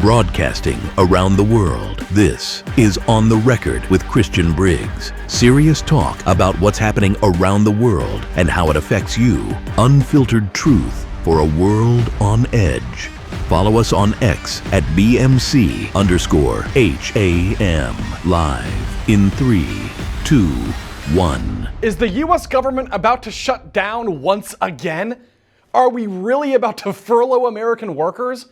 Broadcasting around the world, this is On the Record with Christian Briggs. Serious talk about what's happening around the world and how it affects you. Unfiltered truth for a world on edge. Follow us on X at BMC_HAM. Live in 3, 2, 1. Is the U.S. government about to shut down once again? Are we really about to furlough American workers,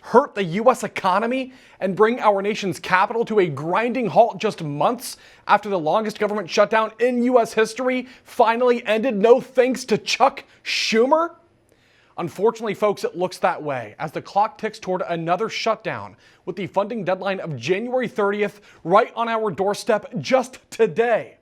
hurt the U.S. economy, and bring our nation's capital to a grinding halt just months after the longest government shutdown in U.S. history finally ended, no thanks to Chuck Schumer? Unfortunately, folks, it looks that way as the clock ticks toward another shutdown with the funding deadline of January 30th right on our doorstep just today.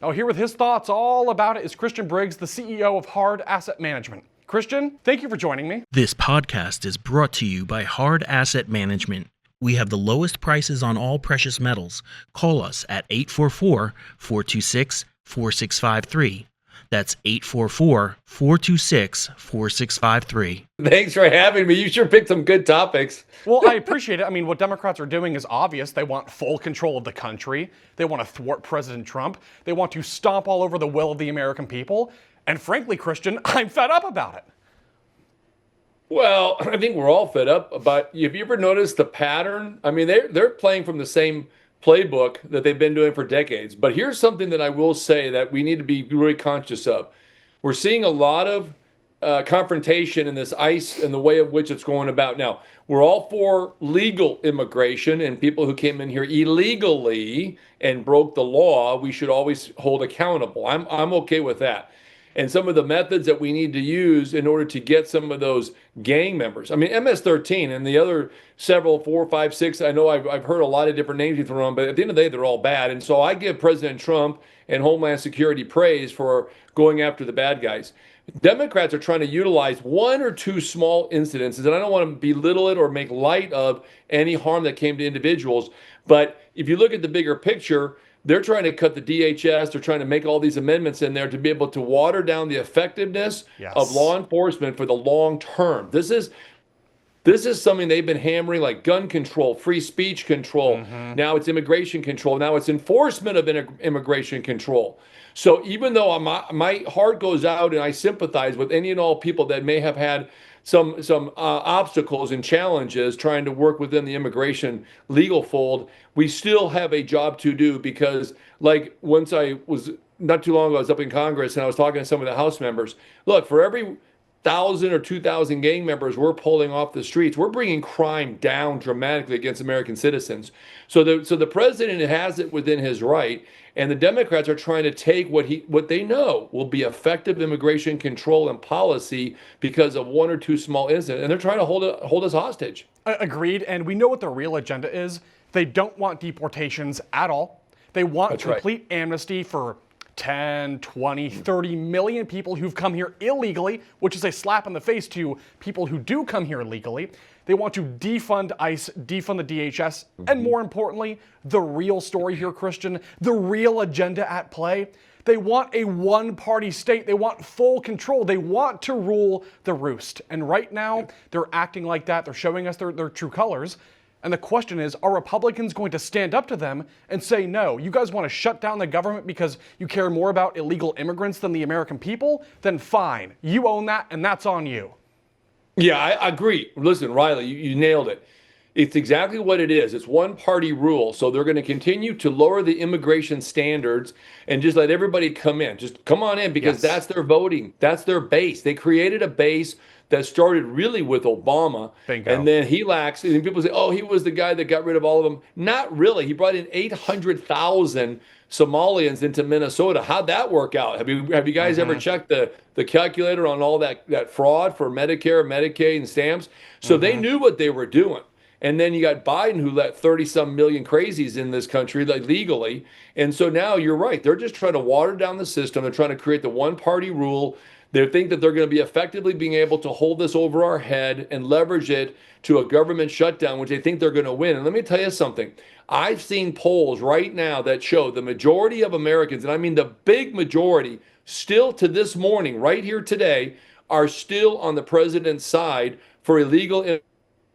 Now, here with his thoughts all about it is Christian Briggs, the CEO of Hard Asset Management. Christian, thank you for joining me. This podcast is brought to you by Hard Asset Management. We have the lowest prices on all precious metals. Call us at 844-426-4653. That's 844-426-4653. Thanks for having me. You sure picked some good topics. Well, I appreciate it. I mean, what Democrats are doing is obvious. They want full control of the country. They want to thwart President Trump. They want to stomp all over the will of the American people. And frankly, Christian, I'm fed up about it. Well, I think we're all fed up about. Have you ever noticed the pattern? I mean, they're playing from the same playbook that they've been doing for decades. But here's something that I will say that we need to be really conscious of. We're seeing a lot of confrontation in this ICE and the way of which it's going about. Now, we're all for legal immigration, and people who came in here illegally and broke the law, we should always hold accountable. I'm okay with that. And some of the methods that we need to use in order to get some of those gang members. I mean, MS-13 and the other several, 4, 5, 6, I know I've heard a lot of different names you throw on, but at the end of the day, they're all bad. And so I give President Trump and Homeland Security praise for going after the bad guys. Democrats are trying to utilize one or two small incidences, and I don't want to belittle it or make light of any harm that came to individuals. But if you look at the bigger picture, they're trying to cut the DHS. They're trying to make all these amendments in there to be able to water down the effectiveness of law enforcement for the long term. This is something they've been hammering, like gun control, free speech control. Mm-hmm. Now it's immigration control. Now it's enforcement of immigration control. So even though my heart goes out and I sympathize with any and all people that may have had some obstacles and challenges trying to work within the immigration legal fold, we still have a job to do because, like, once I was, not too long ago, I was up in Congress and I was talking to some of the House members. Look, for every 1,000 or 2,000 gang members we're pulling off the streets, we're bringing crime down dramatically against American citizens. So the president has it within his right, and the Democrats are trying to take what they know will be effective immigration control and policy because of one or two small incidents, and they're trying to hold us hostage. Agreed, and we know what the real agenda is. They don't want deportations at all. They want complete amnesty for 10, 20, 30 million people who've come here illegally, which is a slap in the face to people who do come here illegally. They want to defund ICE, defund the DHS, and more importantly, the real story here, Christian, the real agenda at play. They want a one-party state. They want full control. They want to rule the roost. And right now, they're acting like that. They're showing us their true colors. And the question is, are Republicans going to stand up to them and say, no, you guys want to shut down the government because you care more about illegal immigrants than the American people? Then fine, you own that, and that's on you. Yeah, I agree. Listen, Riley, you nailed it. It's exactly what it is. It's one-party rule. So they're going to continue to lower the immigration standards and just let everybody come in. Just come on in because that's their voting. That's their base. They created a base that started really with Obama. Bingo. And then he lacks, and people say, oh, he was the guy that got rid of all of them. Not really. He brought in 800,000 Somalians into Minnesota. How'd that work out? Have you guys ever checked the calculator on all that fraud for Medicare, Medicaid, and stamps? So they knew what they were doing. And then you got Biden, who let 30-some million crazies in this country, like legally. And so now you're right. They're just trying to water down the system. They're trying to create the one-party rule. They think that they're going to be effectively being able to hold this over our head and leverage it to a government shutdown, which they think they're going to win. And let me tell you something. I've seen polls right now that show the majority of Americans, and I mean the big majority, still to this morning, right here today, are still on the president's side for illegal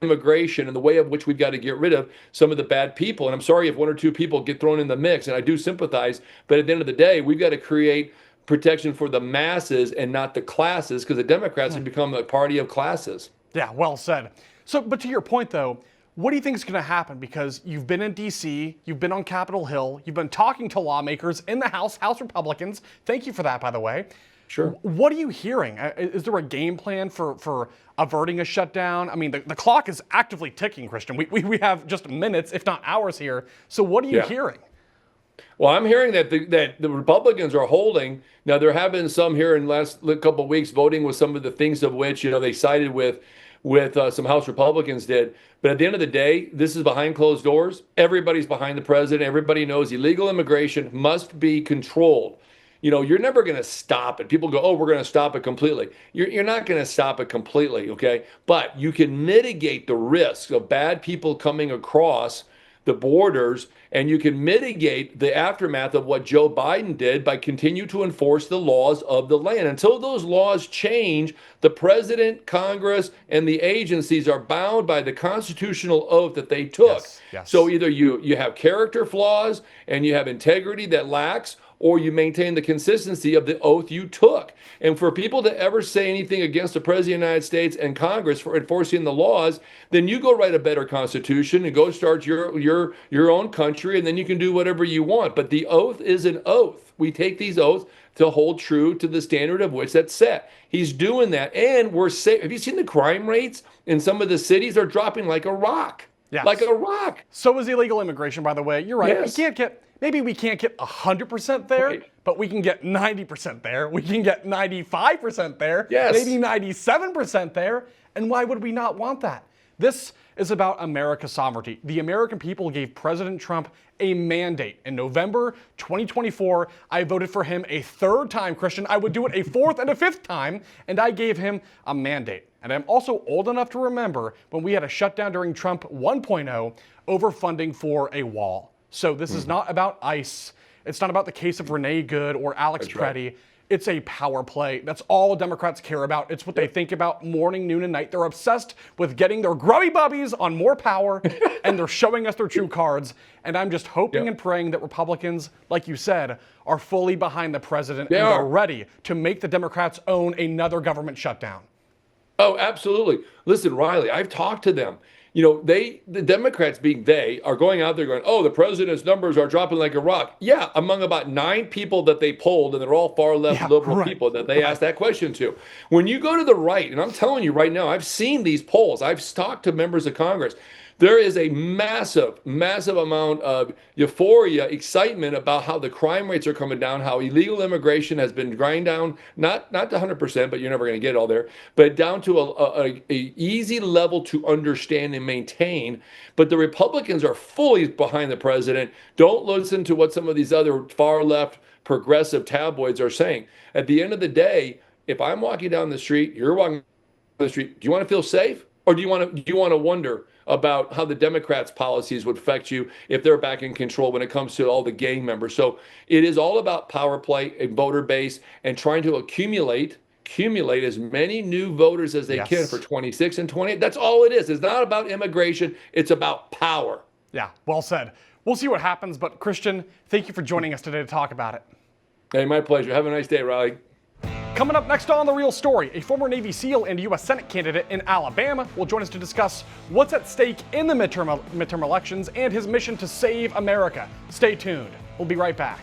immigration and the way of which we've got to get rid of some of the bad people. And I'm sorry if one or two people get thrown in the mix, and I do sympathize, but at the end of the day, we've got to create protection for the masses and not the classes, because the Democrats have become a party of classes. Yeah, well said. So, but to your point though, what do you think is going to happen? Because you've been in D.C., you've been on Capitol Hill, you've been talking to lawmakers in the House Republicans. Thank you for that, by the way. Sure. What are you hearing? Is there a game plan for averting a shutdown? I mean, the clock is actively ticking, Christian. We have just minutes, if not hours here. So what are you hearing? Well, I'm hearing that the Republicans are holding. Now, there have been some here in the last couple of weeks voting with some of the things of which, they sided with some House Republicans did. But at the end of the day, this is behind closed doors. Everybody's behind the president. Everybody knows illegal immigration must be controlled. You're never going to stop it. People go, oh, we're going to stop it completely. You're not going to stop it completely, okay? But you can mitigate the risk of bad people coming across the borders, and you can mitigate the aftermath of what Joe Biden did by continue to enforce the laws of the land. Until those laws change, the president, Congress, and the agencies are bound by the constitutional oath that they took. Yes. So either you have character flaws and you have integrity that lacks, or you maintain the consistency of the oath you took. And for people to ever say anything against the President of the United States and Congress for enforcing the laws, then you go write a better constitution and go start your own country, and then you can do whatever you want. But the oath is an oath. We take these oaths to hold true to the standard of which that's set. He's doing that, and we're safe. Have you seen the crime rates in some of the cities? They're dropping like a rock. Yes. Like a rock. So is illegal immigration, by the way. You're right. Yes. Maybe we can't get 100% there, Right. but we can get 90% there. We can get 95% there. Yes. Maybe 97% there. And why would we not want that? This is about America's sovereignty. The American people gave President Trump a mandate. In November 2024, I voted for him a third time, Christian. I would do it a fourth and a fifth time, and I gave him a mandate. And I'm also old enough to remember when we had a shutdown during Trump 1.0 over funding for a wall. So this is not about ICE. It's not about the case of Renee Good or Alex Preddy. Right. It's a power play. That's all Democrats care about. It's what they think about morning, noon, and night. They're obsessed with getting their grubby bubbies on more power, and they're showing us their true cards. And I'm just hoping and praying that Republicans, like you said, are fully behind the president and are ready to make the Democrats own another government shutdown. Oh, absolutely. Listen, Riley, I've talked to them. The Democrats, being they, are going out there going, oh, the president's numbers are dropping like a rock. Yeah, among about 9 people that they polled, and they're all far left liberal people that they asked that question to. When you go to the right, and I'm telling you right now, I've seen these polls. I've talked to members of Congress. There is a massive, massive amount of euphoria, excitement about how the crime rates are coming down, how illegal immigration has been grind down, not to 100%, but you're never going to get all there, but down to a easy level to understand and maintain. But the Republicans are fully behind the president. Don't listen to what some of these other far left progressive tabloids are saying. At the end of the day, if I'm walking down the street, you're walking down the street, do you want to feel safe? Or do you want to wonder about how the Democrats' policies would affect you if they're back in control when it comes to all the gang members? So it is all about power play and voter base and trying to accumulate as many new voters as they can for 26 and 28. That's all it is. It's not about immigration. It's about power. Yeah, well said. We'll see what happens. But Christian, thank you for joining us today to talk about it. Hey, my pleasure. Have a nice day, Riley. Coming up next on The Real Story, a former Navy SEAL and U.S. Senate candidate in Alabama will join us to discuss what's at stake in the midterm elections and his mission to save America. Stay tuned. We'll be right back.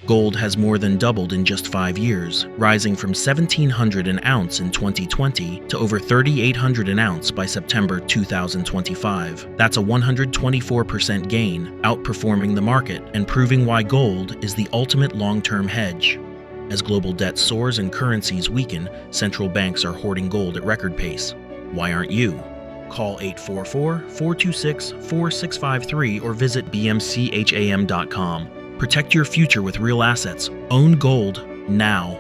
Gold has more than doubled in just 5 years, rising from $1,700 an ounce in 2020 to over $3,800 an ounce by September 2025. That's a 124% gain, outperforming the market and proving why gold is the ultimate long-term hedge. As global debt soars and currencies weaken, central banks are hoarding gold at record pace. Why aren't you? Call 844-426-4653 or visit bmcham.com. Protect your future with real assets. Own gold now.